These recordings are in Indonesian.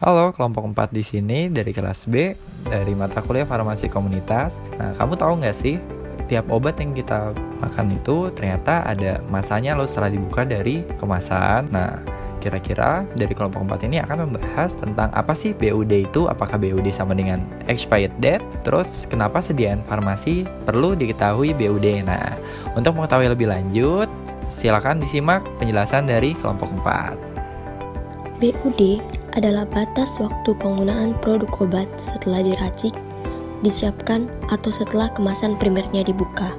Halo, kelompok 4 di sini dari kelas B, dari mata kuliah farmasi komunitas. Nah, kamu tahu nggak sih, tiap obat yang kita makan itu ternyata ada masanya loh setelah dibuka dari kemasan. Nah, kira-kira dari kelompok 4 ini akan membahas tentang apa sih BUD itu, apakah BUD sama dengan expired date, terus kenapa sediaan farmasi perlu diketahui BUD. Nah, untuk mengetahui lebih lanjut, silakan disimak penjelasan dari kelompok 4. BUD adalah batas waktu penggunaan produk obat setelah diracik, disiapkan, atau setelah kemasan primernya dibuka.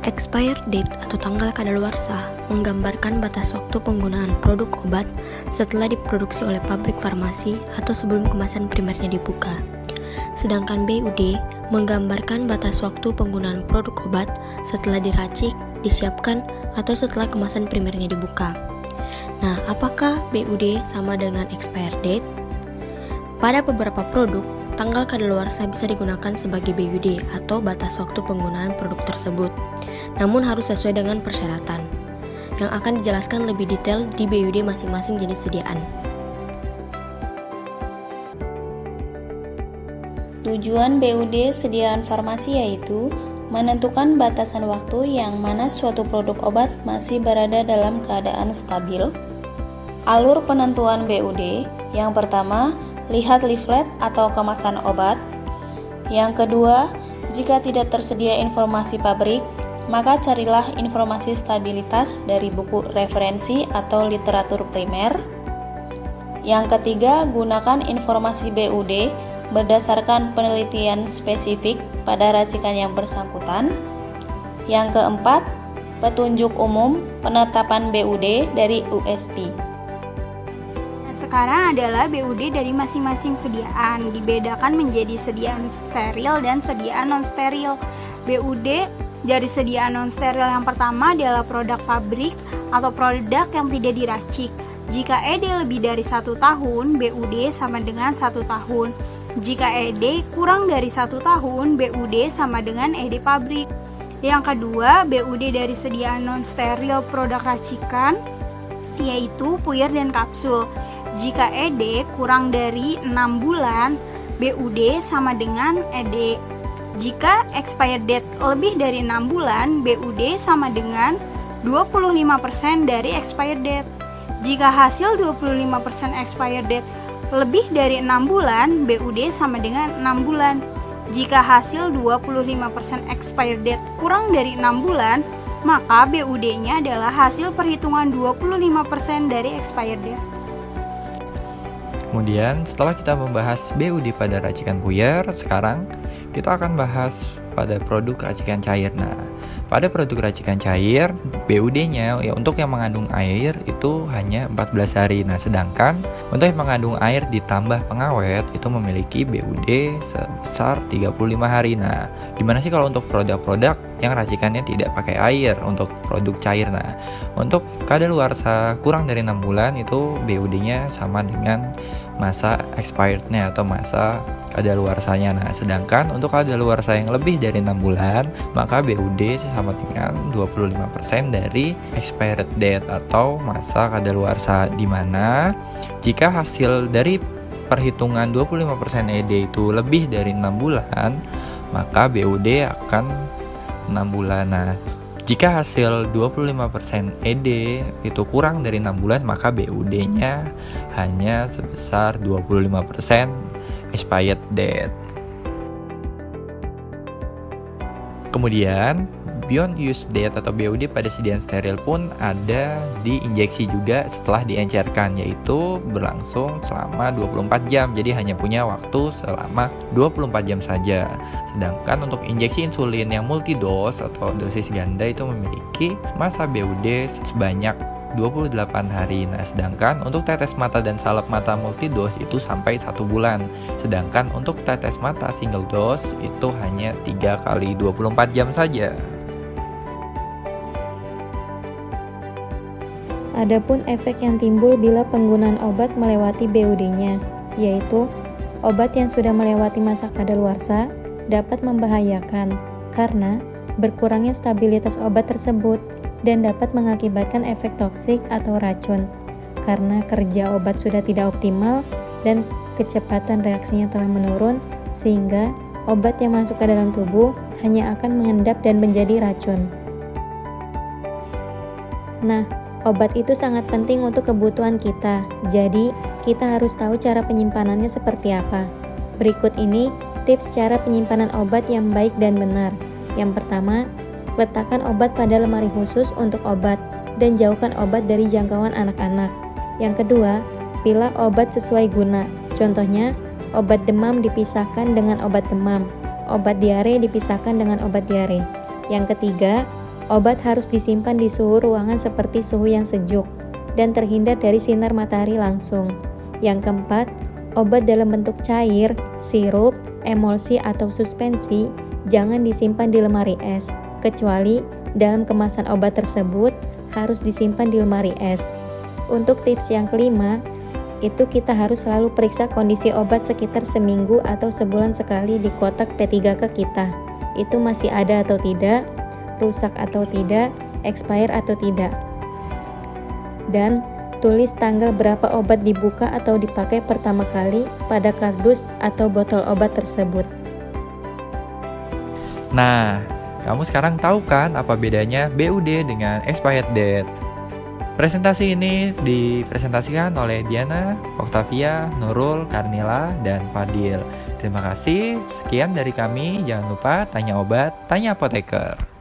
Expired date atau tanggal kadaluarsa menggambarkan batas waktu penggunaan produk obat setelah diproduksi oleh pabrik farmasi atau sebelum kemasan primernya dibuka. Sedangkan BUD menggambarkan batas waktu penggunaan produk obat setelah diracik, disiapkan, atau setelah kemasan primernya dibuka. Nah, apakah BUD sama dengan expired date? Pada beberapa produk, tanggal kadaluarsa bisa digunakan sebagai BUD atau batas waktu penggunaan produk tersebut. Namun harus sesuai dengan persyaratan yang akan dijelaskan lebih detail di BUD masing-masing jenis sediaan. Tujuan BUD sediaan farmasi yaitu menentukan batasan waktu yang mana suatu produk obat masih berada dalam keadaan stabil. Alur penentuan BUD, yang pertama, lihat leaflet atau kemasan obat. Yang kedua, jika tidak tersedia informasi pabrik, maka carilah informasi stabilitas dari buku referensi atau literatur primer. Yang ketiga, gunakan informasi BUD berdasarkan penelitian spesifik pada racikan yang bersangkutan. Yang keempat, petunjuk umum penetapan BUD dari USP. Sekarang adalah BUD dari masing-masing sediaan, dibedakan menjadi sediaan steril dan sediaan non-steril. BUD dari sediaan non-steril yang pertama adalah produk pabrik atau produk yang tidak diracik. Jika ED lebih dari 1 tahun, BUD sama dengan 1 tahun. Jika ED kurang dari 1 tahun, BUD sama dengan ED pabrik. Yang kedua, BUD dari sediaan non-steril produk racikan, yaitu puyer dan kapsul. Jika ED kurang dari 6 bulan, BUD sama dengan ED. Jika expired date lebih dari 6 bulan, BUD sama dengan 25% dari expired date. Jika hasil 25% expired date lebih dari 6 bulan, BUD sama dengan 6 bulan. Jika hasil 25% expired date kurang dari 6 bulan, maka BUD-nya adalah hasil perhitungan 25% dari expired date. Kemudian setelah kita membahas BUD pada racikan puyer, sekarang kita akan bahas pada produk racikan cair. Nah, pada produk racikan cair, BUD-nya ya untuk yang mengandung air itu hanya 14 hari. Nah, sedangkan untuk yang mengandung air ditambah pengawet itu memiliki BUD sebesar 35 hari. Nah, gimana sih kalau untuk produk-produk yang racikannya tidak pakai air untuk produk cair? Nah, untuk kadaluarsa kurang dari 6 bulan itu BUD-nya sama dengan masa expirednya atau masa kadaluarsanya. Nah, sedangkan untuk kadaluarsa yang lebih dari 6 bulan, maka BUD sama dengan 25% dari expired date atau masa kadaluarsa, di mana jika hasil dari perhitungan 25% ED itu lebih dari 6 bulan, maka BUD akan 6 bulan. Nah, jika hasil 25% ED itu kurang dari 6 bulan, maka BUD-nya hanya sebesar 25% expired date. Kemudian, beyond use date atau BUD pada sediaan steril pun ada di injeksi juga setelah diencerkan, yaitu berlangsung selama 24 jam. Jadi hanya punya waktu selama 24 jam saja. Sedangkan untuk injeksi insulin yang multidos atau dosis ganda itu memiliki masa BUD sebanyak 28 hari. Nah, sedangkan untuk tetes mata dan salep mata multidos itu sampai 1 bulan. Sedangkan untuk tetes mata single dose itu hanya 3 kali 24 jam saja. Adapun efek yang timbul bila penggunaan obat melewati BUD-nya, yaitu obat yang sudah melewati masa kadaluarsa dapat membahayakan karena berkurangnya stabilitas obat tersebut dan dapat mengakibatkan efek toksik atau racun. karena kerja obat sudah tidak optimal dan kecepatan reaksinya telah menurun, sehingga obat yang masuk ke dalam tubuh hanya akan mengendap dan menjadi racun. Nah, obat itu sangat penting untuk kebutuhan kita, jadi kita harus tahu cara penyimpanannya seperti apa. Berikut ini tips cara penyimpanan obat yang baik dan benar. Yang pertama, letakkan obat pada lemari khusus untuk obat dan jauhkan obat dari jangkauan anak-anak. Yang kedua, pilah obat sesuai guna. Contohnya, obat demam dipisahkan dengan obat demam, obat diare dipisahkan dengan obat diare. Yang ketiga, obat harus disimpan di suhu ruangan seperti suhu yang sejuk dan terhindar dari sinar matahari langsung. Yang keempat, obat dalam bentuk cair, sirup, emulsi atau suspensi jangan disimpan di lemari es, kecuali dalam kemasan obat tersebut harus disimpan di lemari es. Untuk tips yang kelima, itu kita harus selalu periksa kondisi obat sekitar seminggu atau sebulan sekali di kotak P3K kita. Itu masih ada atau tidak, rusak atau tidak, expire atau tidak. Dan tulis tanggal berapa obat dibuka atau dipakai pertama kali pada kardus atau botol obat tersebut. Nah, kamu sekarang tahu kan apa bedanya BUD dengan expired date? Presentasi ini dipresentasikan oleh Diana, Octavia, Nurul, Karnila, dan Fadil. Terima kasih, sekian dari kami. Jangan lupa tanya obat, tanya apoteker.